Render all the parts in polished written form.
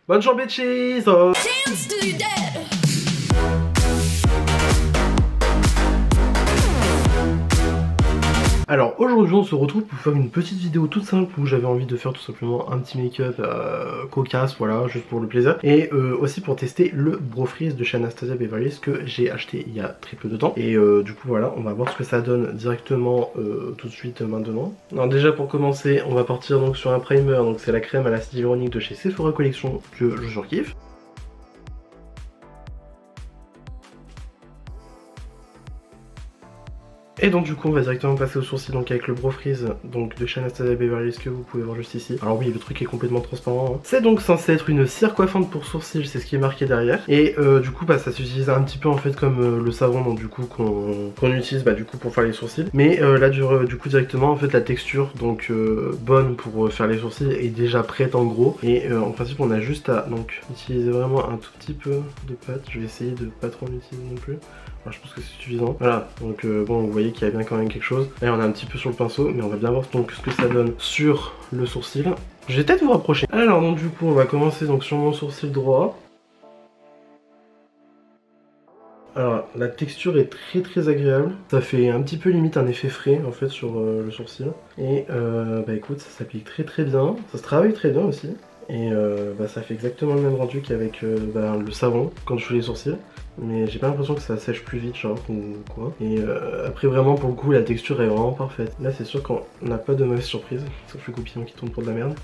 Bonne journée bitches. Alors aujourd'hui on se retrouve pour faire une petite vidéo toute simple où j'avais envie de faire tout simplement un petit make-up cocasse, voilà, juste pour le plaisir. Et aussi pour tester le Brow Freeze de chez Anastasia Beverly Hills que j'ai acheté il y a très peu de temps. Et du coup voilà, on va voir ce que ça donne directement tout de suite maintenant. Alors déjà pour commencer, on va partir donc sur un primer, donc c'est la crème à l'acide hyaluronique de chez Sephora Collection que je surkiffe. Et donc du coup on va directement passer au sourcil donc avec le Brow Freeze donc de chez Anastasia Beverly Hills que vous pouvez voir juste ici. Alors oui, le truc est complètement transparent hein. C'est donc censé être une cire coiffante pour sourcils, c'est ce qui est marqué derrière. Et du coup bah ça s'utilise un petit peu en fait comme le savon donc du coup qu'on utilise bah du coup pour faire les sourcils. Mais là du coup directement en fait la texture donc bonne pour faire les sourcils est déjà prête en gros. Et en principe on a juste à donc utiliser vraiment un tout petit peu de pâte. Je vais essayer de pas trop en utiliser non plus. Alors, je pense que c'est suffisant. Voilà, donc bon, vous voyez qu'il y a bien quand même quelque chose. Là, on est un petit peu sur le pinceau, mais on va bien voir donc ce que ça donne sur le sourcil. Je vais peut-être vous rapprocher. Alors, donc du coup, on va commencer donc sur mon sourcil droit. Alors, la texture est très agréable. Ça fait un petit peu limite un effet frais en fait sur le sourcil. Et bah écoute, ça s'applique très bien. Ça se travaille très bien aussi. Et bah, ça fait exactement le même rendu qu'avec bah, le savon quand je fais les sourcils. Mais j'ai pas l'impression que ça sèche plus vite genre ou quoi. Et après vraiment pour le coup la texture est vraiment parfaite. Là c'est sûr qu'on n'a pas de mauvaise surprise, sauf le goupillon qui tombe pour de la merde.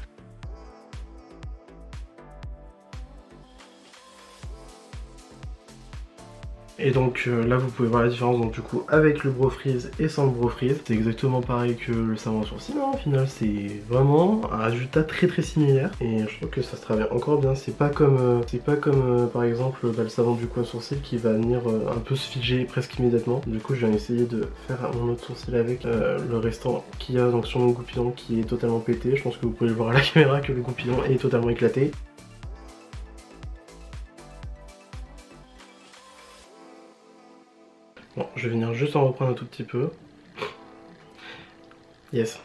Et donc là vous pouvez voir la différence donc du coup avec le Brow Freeze et sans le Brow Freeze. C'est exactement pareil que le savon à sourcils hein, au final c'est vraiment un résultat très similaire. Et je trouve que ça se travaille encore bien. C'est pas comme par exemple bah, le savon du coup à sourcils qui va venir un peu se figer presque immédiatement. Du coup je viens essayer de faire mon autre sourcil avec le restant qu'il y a donc sur mon goupillon qui est totalement pété. Je pense que vous pouvez le voir à la caméra que le goupillon est totalement éclaté. Bon, je vais venir juste en reprendre un tout petit peu. Yes.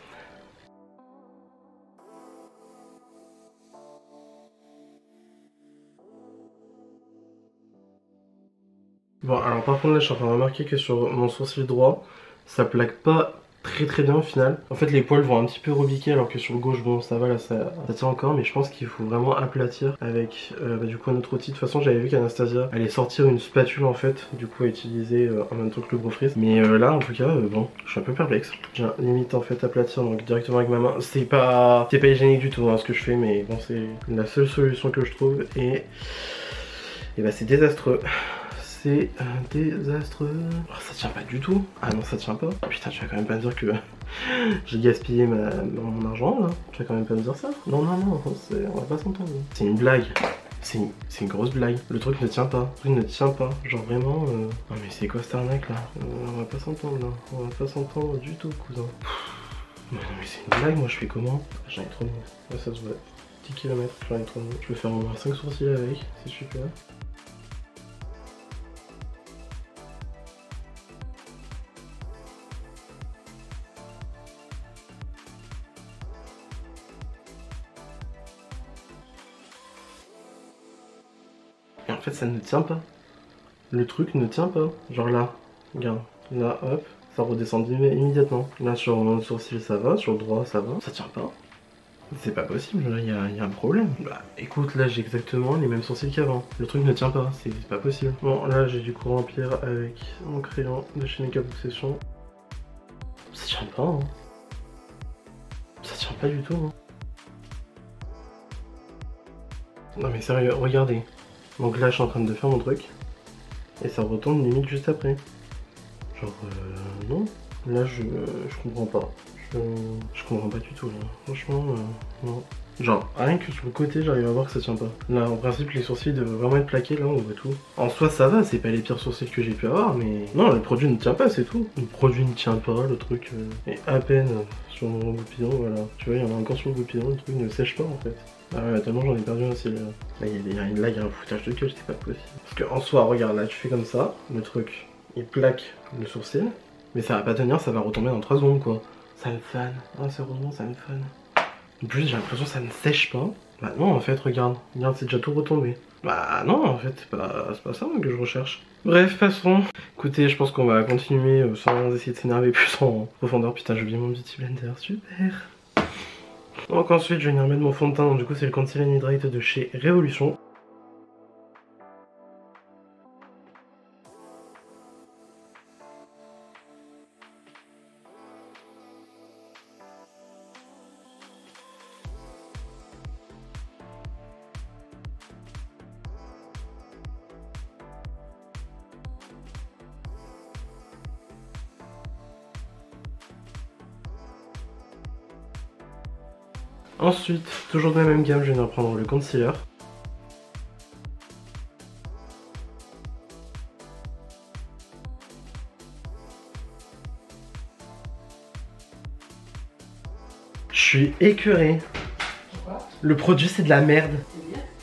Bon, alors par contre là, je suis en train de remarquer que sur mon sourcil droit, ça plaque pas très bien au final. En fait, les poils vont un petit peu rebiquer alors que sur le gauche, bon, ça va là, ça tient encore. Mais je pense qu'il faut vraiment aplatir avec bah, du coup un autre outil. De toute façon, j'avais vu qu'Anastasia allait sortir une spatule en fait, du coup à utiliser en même temps que le Brow Freeze. Mais là, en tout cas, bon, je suis un peu perplexe. J'ai limite en fait aplatir donc directement avec ma main. C'est pas hygiénique du tout hein, ce que je fais, mais bon, c'est la seule solution que je trouve et bah c'est désastreux. C'est désastreux. Oh, ça tient pas du tout. Ah non, ça tient pas. Putain, tu vas quand même pas me dire que j'ai gaspillé mon argent là. Tu vas quand même pas me dire ça. Non, on va pas s'entendre. C'est une blague. C'est une grosse blague. Le truc ne tient pas. Le truc ne tient pas. Genre vraiment. Non, mais c'est quoi cette arnaque là? On va pas s'entendre là. On va pas s'entendre du tout, cousin. Non, mais c'est une blague. Moi, je fais comment? J'en ai trop de mots. Là, ça se voit. 10 km, j'en ai trop de mots. Je peux faire au moins 5 sourcils avec. C'est super. Et en fait ça ne tient pas. Le truc ne tient pas. Genre là, regarde, là hop, ça redescend immédiatement. Là sur mon sourcil ça va, sur le droit ça va. Ça tient pas. C'est pas possible, là il y a un problème. Bah écoute, là j'ai exactement les mêmes sourcils qu'avant. Le truc ne tient pas, c'est pas possible. Bon là j'ai du coup remplir avec mon crayon de chez Makeup Obsession. Ça tient pas hein. Ça tient pas du tout hein. Non mais sérieux, regardez. Donc là je suis en train de faire mon truc. Et ça retombe limite juste après. Genre non. Là je comprends pas. Je comprends pas du tout là. Franchement non. Genre rien que sur le côté j'arrive à voir que ça tient pas. Là en principe les sourcils devraient vraiment être plaqués, là on voit tout. En soi ça va, c'est pas les pires sourcils que j'ai pu avoir, mais non le produit ne tient pas, c'est tout. Le produit ne tient pas, le truc est à peine sur mon goupillon, voilà. Tu vois il y en a encore sur le goupillon, le truc ne sèche pas en fait. Ah ouais, tellement j'en ai perdu un aussi là. Là il y a un foutage de gueule, c'est pas possible. Parce que en soi, regarde là, tu fais comme ça, le truc, il plaque le sourcil, mais ça va pas tenir, ça va retomber dans 3 secondes quoi. Ça me fane, ah sérieusement ça me fane. En plus j'ai l'impression que ça ne sèche pas. Bah non en fait, regarde, regarde c'est déjà tout retombé. Bah non en fait, c'est pas ça que je recherche. Bref, passons. Écoutez, je pense qu'on va continuer sans essayer de s'énerver plus en profondeur. Putain, j'ai oublié mon beauty blender, super. Donc ensuite, je vais venir mettre mon fond de teint, donc du coup c'est le Concealer Hydrate de chez Révolution. Ensuite, toujours de la même gamme, je vais venir prendre le concealer. Je suis écœuré. Pourquoi? Le produit c'est de la merde.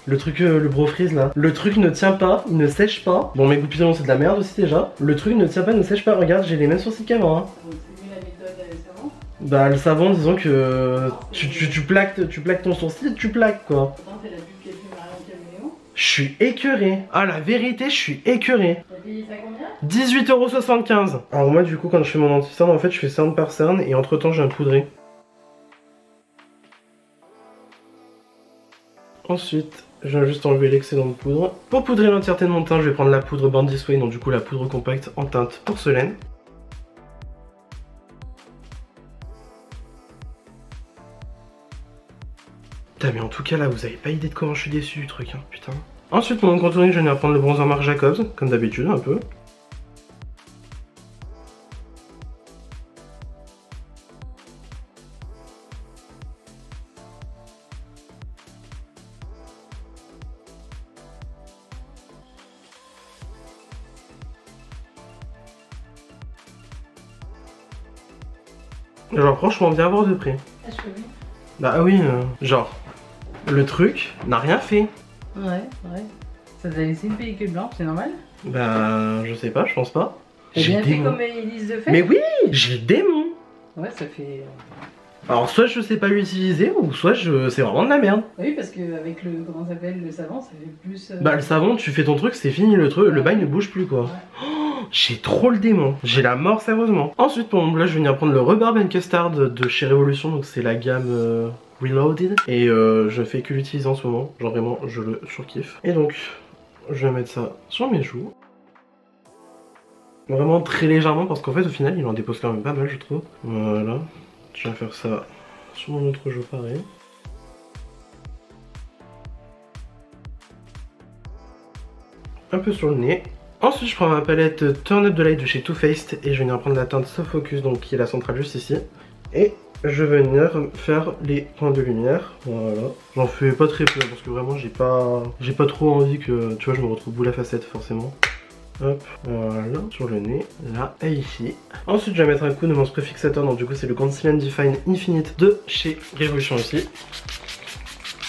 Le truc, le Brow Freeze là. Le truc ne tient pas, il ne sèche pas. Bon, mes goupillons c'est de la merde aussi déjà. Le truc ne tient pas, ne sèche pas. Regarde, j'ai les mêmes sourcils qu'avant. Hein. Donc c'est mieux la méthode savon? Bah, le savon, disons que tu plaques ton sourcil et tu plaques quoi. Pourtant c'est la pub qui a fait Marion Caméléon. Je suis écœuré. Ah, la vérité, je suis écœuré. T'as payé ça combien? 18,75 €. Alors, moi, du coup, quand je fais mon anti-cerne, en fait, je fais cerne par cerne et entre temps, j'ai un poudré. Ensuite, je viens juste enlever l'excédent de poudre. Pour poudrer l'entièreté de mon teint, je vais prendre la poudre Born This Way, donc du coup la poudre compacte en teinte porcelaine. Putain, mais en tout cas là, vous avez pas idée de comment je suis déçu du truc, hein, putain. Ensuite, pour mon contouring, je vais venir prendre le bronzer Marc Jacobs, comme d'habitude, un peu. Genre franchement bien voir de près. Ah, je peux bien. Bah oui, genre, le truc n'a rien fait. Ouais. Ça t'a laissé une pellicule blanche, c'est normal? Bah je sais pas, je pense pas. T'as bien J'ai fait démon. comme Elise de fait? Mais oui, j'ai le démon. Ouais, ça fait... Alors soit je sais pas l'utiliser ou soit c'est vraiment de la merde. Oui, parce qu'avec le... comment ça s'appelle? Le savon, ça fait plus... Bah le savon, tu fais ton truc, c'est fini le truc, le bail ne bouge plus quoi. Ouais. Oh, j'ai trop le démon, j'ai la mort sérieusement. Ensuite pour mon blush, je vais venir prendre le Rhubarb and Custard de chez Révolution, donc c'est la gamme Reloaded. Et je fais que l'utiliser en ce moment, genre vraiment je le surkiffe. Et donc je vais mettre ça sur mes joues. Vraiment très légèrement parce qu'en fait au final il en dépose quand même pas mal je trouve. Voilà, je vais faire ça sur mon autre joue pareil. Un peu sur le nez. Ensuite je prends ma palette Turn Up the Light de chez Too Faced et je vais venir prendre la teinte Soft Focus, donc qui est la centrale juste ici. Et je vais venir faire les points de lumière. Voilà. J'en fais pas très peu parce que vraiment j'ai pas trop envie que tu vois je me retrouve boule à facettes forcément. Hop, voilà, sur le nez, là et ici. Ensuite je vais mettre un coup de mon spray fixateur, donc du coup c'est le Conceal and Define Infinite de chez Révolution aussi.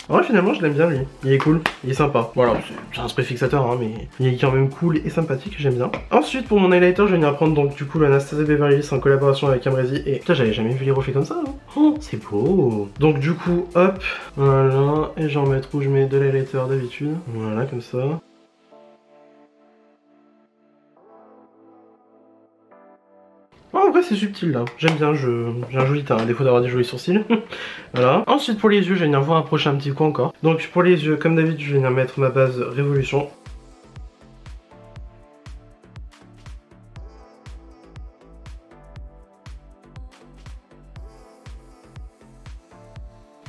En vrai finalement je l'aime bien lui, il est cool, il est sympa. Voilà, c'est un spray fixateur hein, mais il est quand même cool et sympathique, j'aime bien. Ensuite pour mon highlighter je vais venir prendre donc du coup l'Anastasia Beverly Hills en collaboration avec Amrezy. Et putain j'avais jamais vu les reflets comme ça hein. Oh, c'est beau. Donc du coup hop, voilà, et j'en mets où je mets de l'highlighter d'habitude. Voilà comme ça. En vrai c'est subtil là, j'aime bien, j'ai un joli teint, à défaut d'avoir des jolis sourcils. Voilà. Ensuite pour les yeux, je vais venir vous rapprocher un petit coup encore. Donc pour les yeux, comme d'habitude, je vais venir mettre ma base Révolution.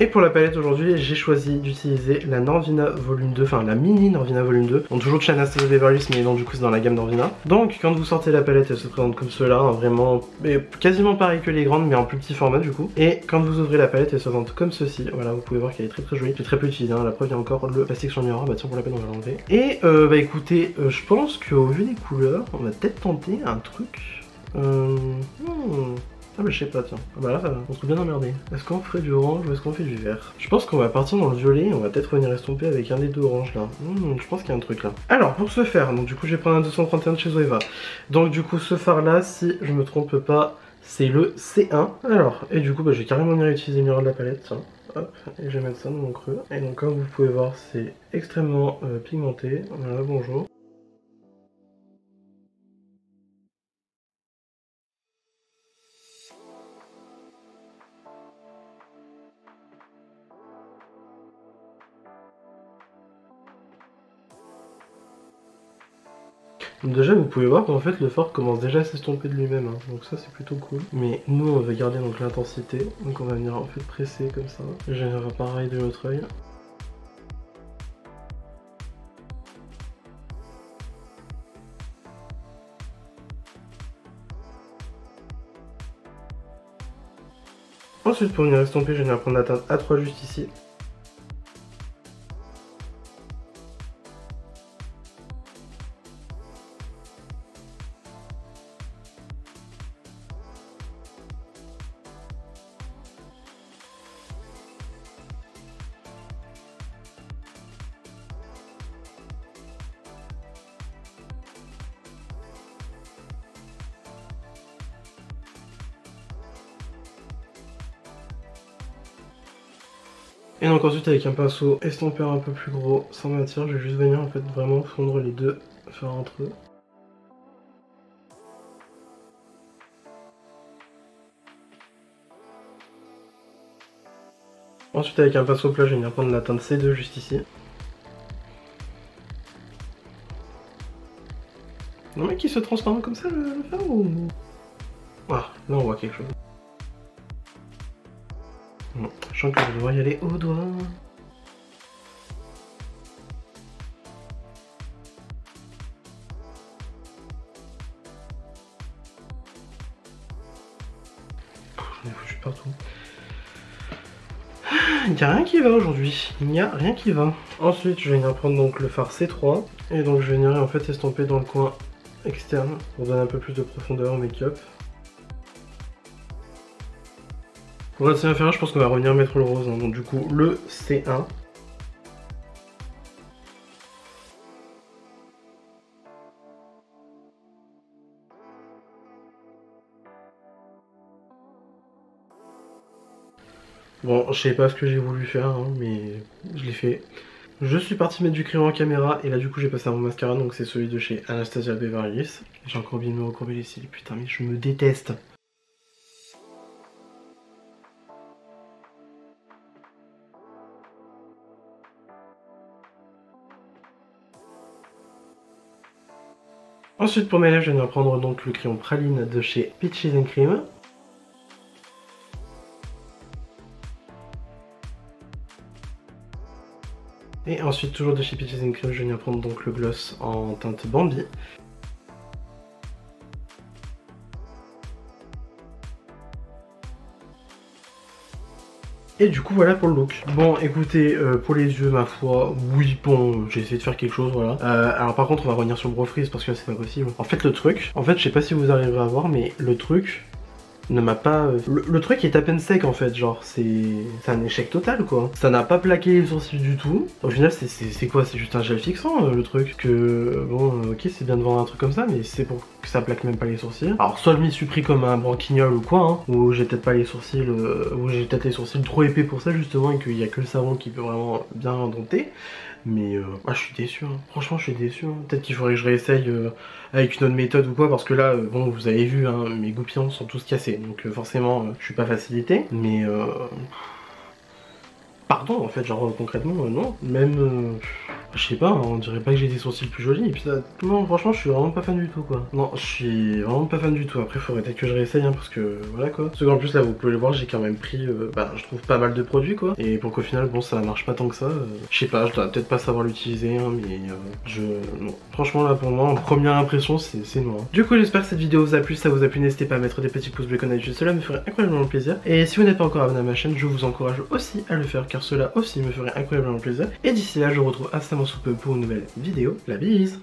Et pour la palette aujourd'hui, j'ai choisi d'utiliser la Norvina Volume 2, enfin la mini Norvina Volume 2. Donc toujours de chez Anastasia Beverly Hills, mais donc du coup c'est dans la gamme Norvina. Donc quand vous sortez la palette, elle se présente comme cela, hein, vraiment quasiment pareil que les grandes, mais en plus petit format du coup. Et quand vous ouvrez la palette, elle se présente comme ceci. Voilà, vous pouvez voir qu'elle est très jolie. J'ai très peu utilisé, hein. La preuve il y a encore le plastique sur le miroir. Bah tiens, pour la peine on va l'enlever. Et bah écoutez, je pense qu'au vu des couleurs, on va peut-être tenter un truc. Ah bah je sais pas tiens, ah bah là on se trouve bien emmerdé. Est-ce qu'on ferait du orange ou est-ce qu'on fait du vert? Je pense qu'on va partir dans le violet et on va peut-être venir estomper avec un des deux oranges là. Je pense qu'il y a un truc là. Alors pour ce faire, donc du coup je vais prendre un 231 de chez Zoeva. Donc du coup ce fard là, si je me trompe pas, c'est le C1. Alors, et du coup bah, je vais carrément venir utiliser le miroir de la palette, tiens. Hop, et je vais mettre ça dans mon creux. Et donc comme vous pouvez voir, c'est extrêmement pigmenté. Voilà, bonjour. Donc déjà vous pouvez voir qu'en fait le fard commence déjà à s'estomper de lui-même, hein. Donc ça c'est plutôt cool. Mais nous on va garder donc l'intensité, donc on va venir en fait presser comme ça. Je vais faire pareil de l'autre œil. Ensuite pour venir estomper, je vais venir prendre la teinte A3 juste ici. Et donc ensuite avec un pinceau estompeur un peu plus gros, sans matière, je vais juste venir en fait vraiment fondre les deux fards entre eux. Ensuite avec un pinceau plat, je vais venir prendre la teinte C2 juste ici. Non mais qui se transforme comme ça le fard ou... Ah, là on voit quelque chose. Bon, je sens que je vais devoir y aller au doigt. J'en ai foutu partout. Il n'y a rien qui va aujourd'hui. Il n'y a rien qui va. Ensuite, je vais venir prendre donc le fard C3. Et donc je vais venir en fait estomper dans le coin externe pour donner un peu plus de profondeur au make-up. Pour la scène inférieure, je pense qu'on va revenir mettre le rose, hein. Donc du coup le C1. Bon, je sais pas ce que j'ai voulu faire, hein, mais je l'ai fait. Je suis parti mettre du crayon en caméra et là du coup j'ai passé à mon mascara, donc c'est celui de chez Anastasia Beverly Hills. J'ai encore oublié de me recourber les cils, putain mais je me déteste. Ensuite pour mes lèvres, je vais venir prendre donc le crayon praline de chez Peaches & Cream. Et ensuite toujours de chez Peaches & Cream, je vais venir prendre donc le gloss en teinte Bambi. Et du coup voilà pour le look. Bon écoutez, pour les yeux ma foi, oui bon, j'ai essayé de faire quelque chose, voilà. Alors par contre on va revenir sur le brow freeze parce que là c'est pas possible. En fait le truc, je sais pas si vous arriverez à voir, mais le truc ne m'a pas... Le truc est à peine sec en fait, genre c'est un échec total quoi. Ça n'a pas plaqué les sourcils du tout. Au final c'est quoi? C'est juste un gel fixant le truc. Que bon ok c'est bien de vendre un truc comme ça, mais c'est pour que ça plaque même pas les sourcils. Alors soit je m'y suis pris comme un branquignol ou quoi, hein, ou j'ai peut-être pas les sourcils, ou j'ai peut-être les sourcils trop épais pour ça justement et qu'il y a que le savon qui peut vraiment bien dompter. Mais je suis déçu, hein. Franchement je suis déçu, hein. Peut-être qu'il faudrait que je réessaye avec une autre méthode ou quoi, parce que là, bon vous avez vu, hein, mes goupillons sont tous cassés, donc forcément je suis pas facilité, mais pardon en fait, genre concrètement non, même je sais pas, hein, on dirait pas que j'ai des sourcils plus jolis, et puis ça, non franchement je suis vraiment pas fan du tout quoi. Non je suis vraiment pas fan du tout, après faudrait peut-être que je réessaye hein, parce que voilà quoi. Parce qu'en plus là vous pouvez le voir, j'ai quand même pris, je trouve pas mal de produits quoi, et pour qu'au final bon ça marche pas tant que ça, je sais pas, je dois peut-être pas savoir l'utiliser hein, mais non. Franchement là pour moi en première impression c'est non. Hein. Du coup j'espère que cette vidéo vous a plu, si ça vous a plu n'hésitez pas à mettre des petits pouces bleus comme d'habitude, cela me ferait incroyablement plaisir, et si vous n'êtes pas encore abonné à ma chaîne je vous encourage aussi à le faire car cela aussi me ferait incroyablement plaisir, et d'ici là je vous retrouve instamment sous peu pour une nouvelle vidéo, la bise.